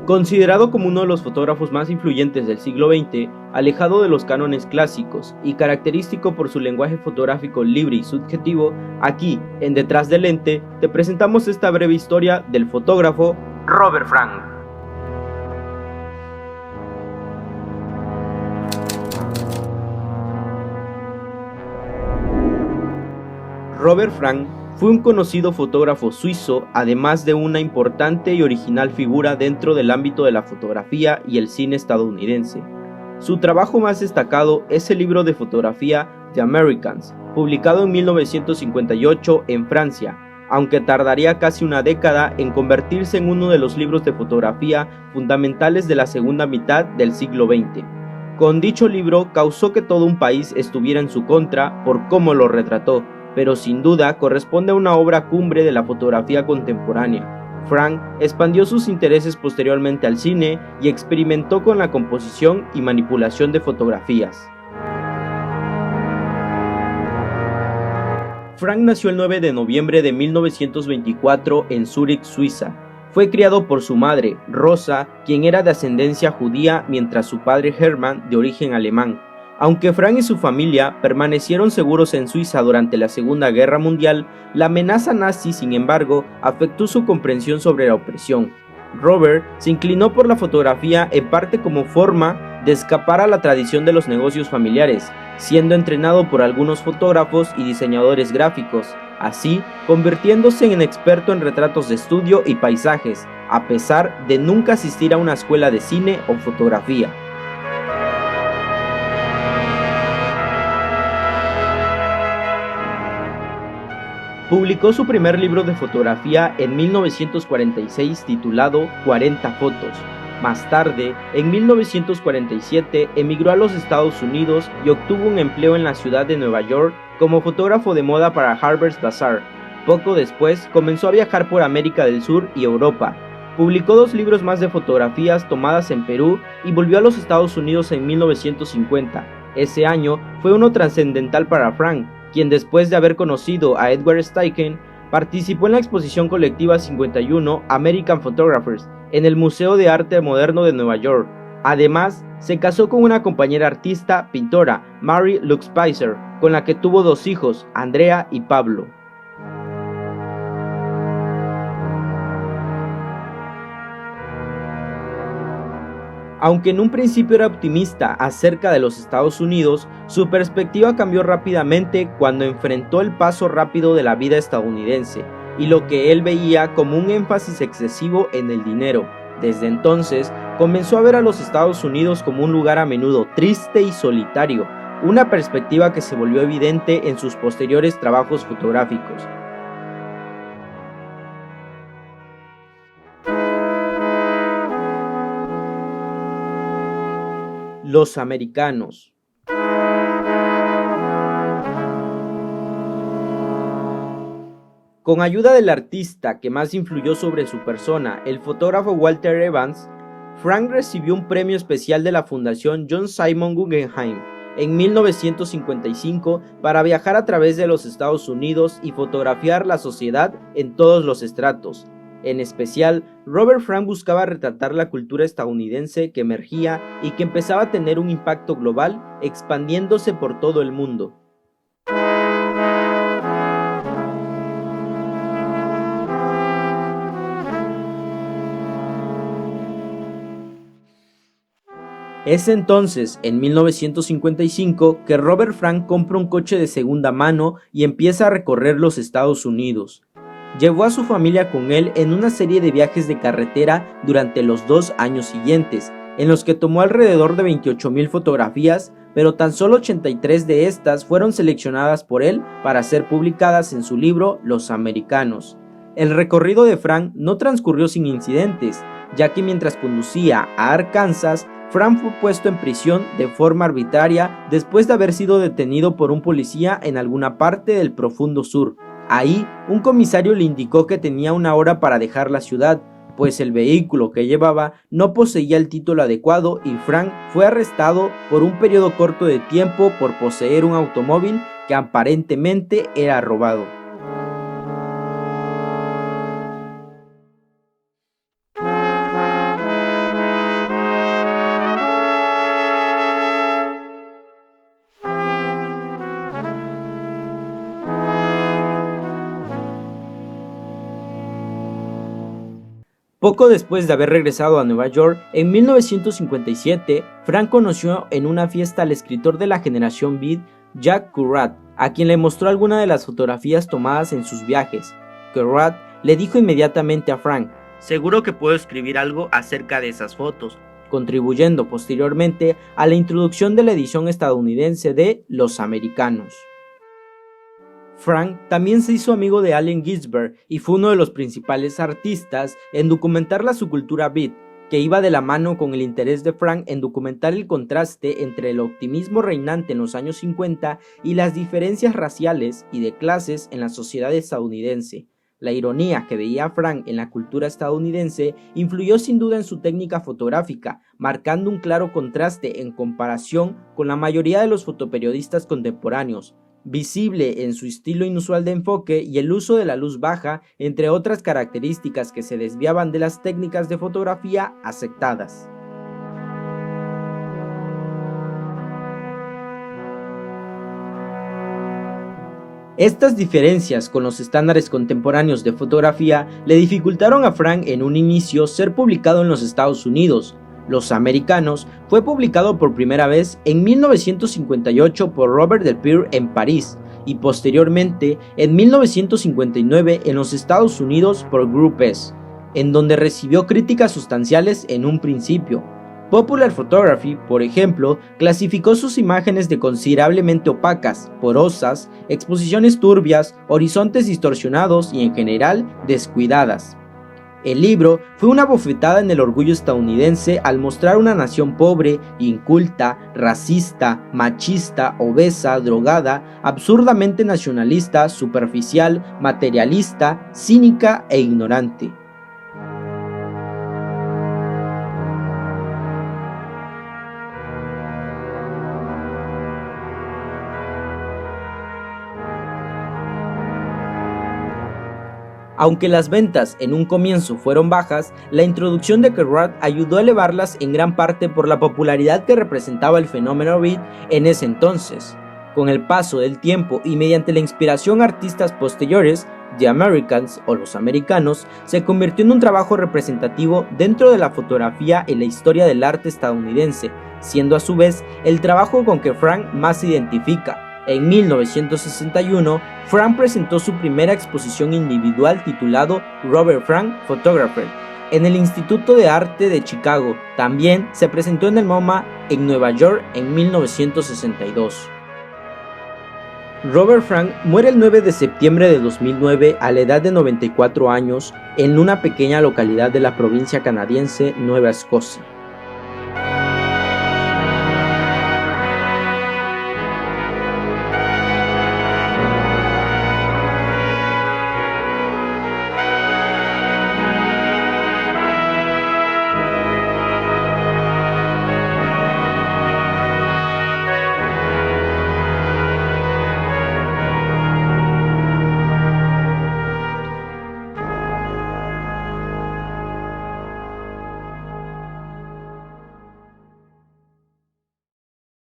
Considerado como uno de los fotógrafos más influyentes del siglo XX, alejado de los cánones clásicos y característico por su lenguaje fotográfico libre y subjetivo, aquí, en Detrás del Lente, te presentamos esta breve historia del fotógrafo Robert Frank. Robert Frank fue un conocido fotógrafo suizo, además de una importante y original figura dentro del ámbito de la fotografía y el cine estadounidense. Su trabajo más destacado es el libro de fotografía The Americans, publicado en 1958 en Francia, aunque tardaría casi una década en convertirse en uno de los libros de fotografía fundamentales de la segunda mitad del siglo XX. Con dicho libro causó que todo un país estuviera en su contra por cómo lo retrató, pero sin duda corresponde a una obra cumbre de la fotografía contemporánea. Frank expandió sus intereses posteriormente al cine y experimentó con la composición y manipulación de fotografías. Frank nació el 9 de noviembre de 1924 en Zúrich, Suiza. Fue criado por su madre, Rosa, quien era de ascendencia judía, mientras su padre Hermann, de origen alemán. Aunque Frank y su familia permanecieron seguros en Suiza durante la Segunda Guerra Mundial, la amenaza nazi, sin embargo, afectó su comprensión sobre la opresión. Robert se inclinó por la fotografía en parte como forma de escapar a la tradición de los negocios familiares, siendo entrenado por algunos fotógrafos y diseñadores gráficos, así convirtiéndose en experto en retratos de estudio y paisajes, a pesar de nunca asistir a una escuela de cine o fotografía. Publicó su primer libro de fotografía en 1946 titulado 40 fotos. Más tarde, en 1947, emigró a los Estados Unidos y obtuvo un empleo en la ciudad de Nueva York como fotógrafo de moda para Harper's Bazaar. Poco después, comenzó a viajar por América del Sur y Europa. Publicó 2 libros más de fotografías tomadas en Perú y volvió a los Estados Unidos en 1950. Ese año fue uno trascendental para Frank, quien después de haber conocido a Edward Steichen, participó en la exposición colectiva 51 American Photographers en el Museo de Arte Moderno de Nueva York. Además, se casó con una compañera artista, pintora, Mary Luxpicer, con la que tuvo 2 hijos, Andrea y Pablo. Aunque en un principio era optimista acerca de los Estados Unidos, su perspectiva cambió rápidamente cuando enfrentó el paso rápido de la vida estadounidense y lo que él veía como un énfasis excesivo en el dinero. Desde entonces, comenzó a ver a los Estados Unidos como un lugar a menudo triste y solitario, una perspectiva que se volvió evidente en sus posteriores trabajos fotográficos. Los americanos. Con ayuda del artista que más influyó sobre su persona, el fotógrafo Walter Evans, Frank recibió un premio especial de la Fundación John Simon Guggenheim en 1955 para viajar a través de los Estados Unidos y fotografiar la sociedad en todos los estratos. En especial, Robert Frank buscaba retratar la cultura estadounidense que emergía y que empezaba a tener un impacto global, expandiéndose por todo el mundo. Es entonces, en 1955, que Robert Frank compra un coche de segunda mano y empieza a recorrer los Estados Unidos. Llevó a su familia con él en una serie de viajes de carretera durante los 2 años siguientes, en los que tomó alrededor de 28,000 fotografías, pero tan solo 83 de estas fueron seleccionadas por él para ser publicadas en su libro Los Americanos. El recorrido de Frank no transcurrió sin incidentes, ya que mientras conducía a Arkansas, Frank fue puesto en prisión de forma arbitraria después de haber sido detenido por un policía en alguna parte del profundo sur. Ahí, un comisario le indicó que tenía 1 hora para dejar la ciudad, pues el vehículo que llevaba no poseía el título adecuado y Frank fue arrestado por un periodo corto de tiempo por poseer un automóvil que aparentemente era robado. Poco después de haber regresado a Nueva York, en 1957, Frank conoció en una fiesta al escritor de la generación Beat, Jack Kerouac, a quien le mostró algunas de las fotografías tomadas en sus viajes. Kerouac le dijo inmediatamente a Frank: "Seguro que puedo escribir algo acerca de esas fotos", contribuyendo posteriormente a la introducción de la edición estadounidense de Los Americanos. Frank también se hizo amigo de Allen Ginsberg y fue uno de los principales artistas en documentar la subcultura beat, que iba de la mano con el interés de Frank en documentar el contraste entre el optimismo reinante en los años 50 y las diferencias raciales y de clases en la sociedad estadounidense. La ironía que veía Frank en la cultura estadounidense influyó sin duda en su técnica fotográfica, marcando un claro contraste en comparación con la mayoría de los fotoperiodistas contemporáneos, visible en su estilo inusual de enfoque y el uso de la luz baja, entre otras características que se desviaban de las técnicas de fotografía aceptadas. Estas diferencias con los estándares contemporáneos de fotografía le dificultaron a Frank en un inicio ser publicado en los Estados Unidos. Los Americanos fue publicado por primera vez en 1958 por Robert Delpire en París y posteriormente en 1959 en los Estados Unidos por Group S, en donde recibió críticas sustanciales en un principio. Popular Photography, por ejemplo, clasificó sus imágenes de considerablemente opacas, borrosas, exposiciones turbias, horizontes distorsionados y en general descuidadas. El libro fue una bofetada en el orgullo estadounidense al mostrar una nación pobre, inculta, racista, machista, obesa, drogada, absurdamente nacionalista, superficial, materialista, cínica e ignorante. Aunque las ventas en un comienzo fueron bajas, la introducción de Kerouac ayudó a elevarlas en gran parte por la popularidad que representaba el fenómeno beat en ese entonces. Con el paso del tiempo y mediante la inspiración a artistas posteriores, The Americans o Los Americanos se convirtió en un trabajo representativo dentro de la fotografía en la historia del arte estadounidense, siendo a su vez el trabajo con que Frank más se identifica. En 1961, Frank presentó su primera exposición individual titulado Robert Frank Photographer en el Instituto de Arte de Chicago. También se presentó en el MoMA en Nueva York en 1962. Robert Frank muere el 9 de septiembre de 2009 a la edad de 94 años en una pequeña localidad de la provincia canadiense Nueva Escocia.